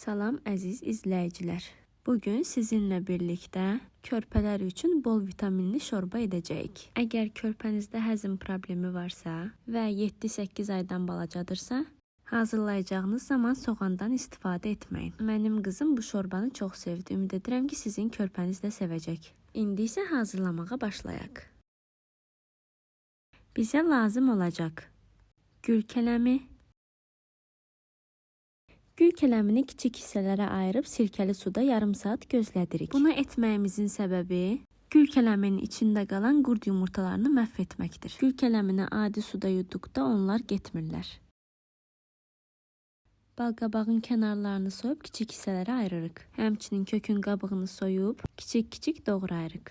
Salam əziz izləyicilər. Bugün sizinlə birlikdə körpələr üçün bol vitaminli şorba edəcəyik. Əgər körpənizdə həzm problemi varsa və 7-8 aydan balacadırsa, hazırlayacağınız zaman soğandan istifadə etməyin. Mənim qızım bu şorbanı çox sevdi. Ümid edirəm ki, sizin körpəniz də sevəcək. İndi isə hazırlamağa başlayaq. Bizə lazım olacaq gül kələmi. Gül kələmini kiçik hissələrə ayırıb sirkəli suda yarım saat gözlədirik. Bunu etməyimizin səbəbi gül kələminin içində qalan qurd yumurtalarını məhv etməkdir. Gül kələmini adi suda yuduqda onlar getmirlər. Balqabağın kənarlarını soyub kiçik hissələrə ayırırıq. Həmçinin kökün qabığını soyub kiçik-kiçik doğrayırıq.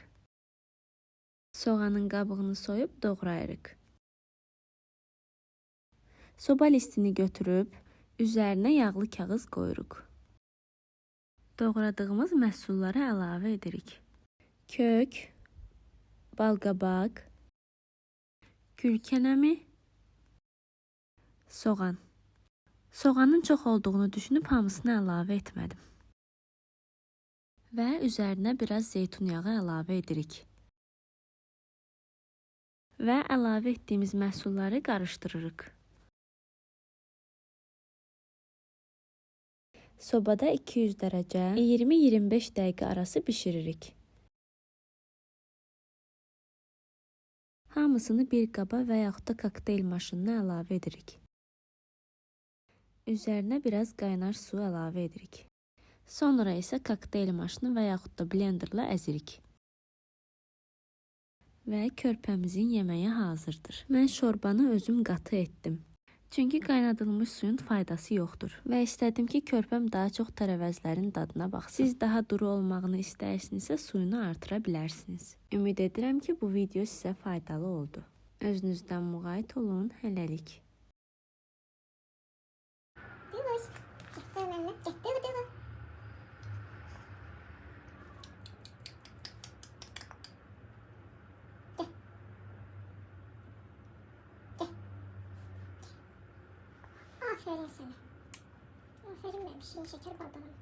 Soğanın qabığını soyub doğrayırıq. Soba listini götürüb üzərinə yağlı kağız qoyuruq. Doğradığımız məhsulları əlavə edirik. Kök, balqabaq, gül kələmi, soğan. Soğanın çox olduğunu düşünüb hamısını əlavə etmədim. Və üzərinə biraz zeytun yağı əlavə edirik. Və əlavə etdiyimiz məhsulları qarışdırırıq. Sobada 200 dərəcə 20-25 dəqiqə arası bişiririk. Hamısını bir qaba və yaxud da kokteyl maşınına əlavə edirik. Üzərinə biraz qaynar su əlavə edirik. Sonra isə kokteyl maşını və yaxud da blenderla əzirik. Və körpəmizin yeməyi hazırdır. Mən şorbanı özüm qatı etdim. Çünki qaynadılmış suyun faydası yoxdur. Və istədim ki, körpəm daha çox tərəvəzlərin dadına baxsın. Siz daha duru olmağını istəyirsinizsə suyunu artıra bilərsiniz. Ümid edirəm ki, bu video sizə faydalı oldu. Özünüzdən müğayət olun. Hələlik. Aferin sana. Aferin benim şirin şeker balbalım.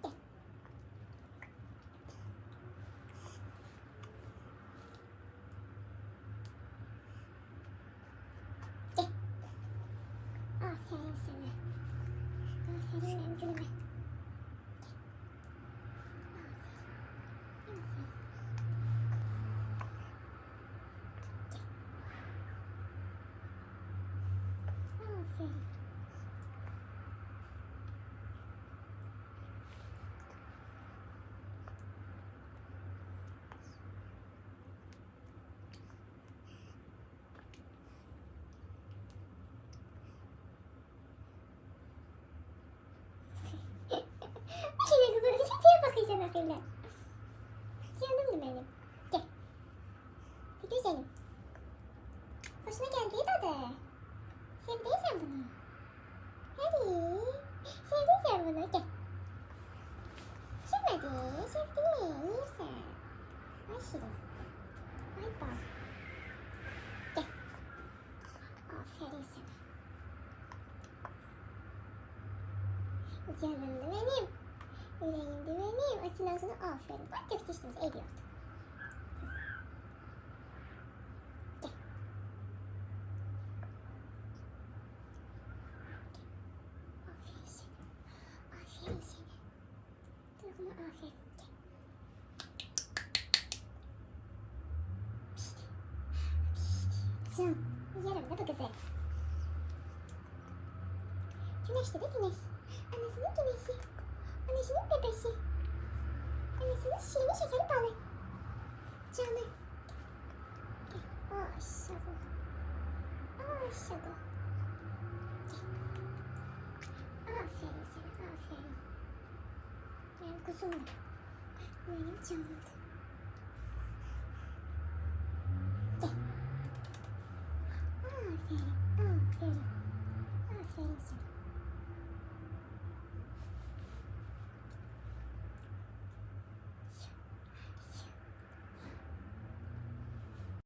Gel. Gel. Aferin sana. Aferin benim gülüme. Şimdi kızım şeye bakacağım aferin. Canım benim. Gel. Bir güzelim. Hoşuna geldi tadı. Sevdiysen bunu. Hadi. Sevdiysen bunu. Gel. Sevmedi. Sevdi. Yersen. Ay şirin. Ay bak. Gel. Aferin sana. Canımdı benim. Yüreğimdi benim. Açından sonra aferin. Bak döktüştünüz. Eğri oldu. Gel. Aferin sana. Aferin sana. Dur buna aferin. Gel. Pişt. Pişt. Can. Yarım da bu kızı. Güneşte de güneş. Anasının güneşi. Annesinin bebesi. Annesinin şirin şekeri balı. Canım. Aşağı. Aşağı. Aferin sana. Aferin. Benim kuzum da. Benim canım da. Gel. Aferin. Aferin.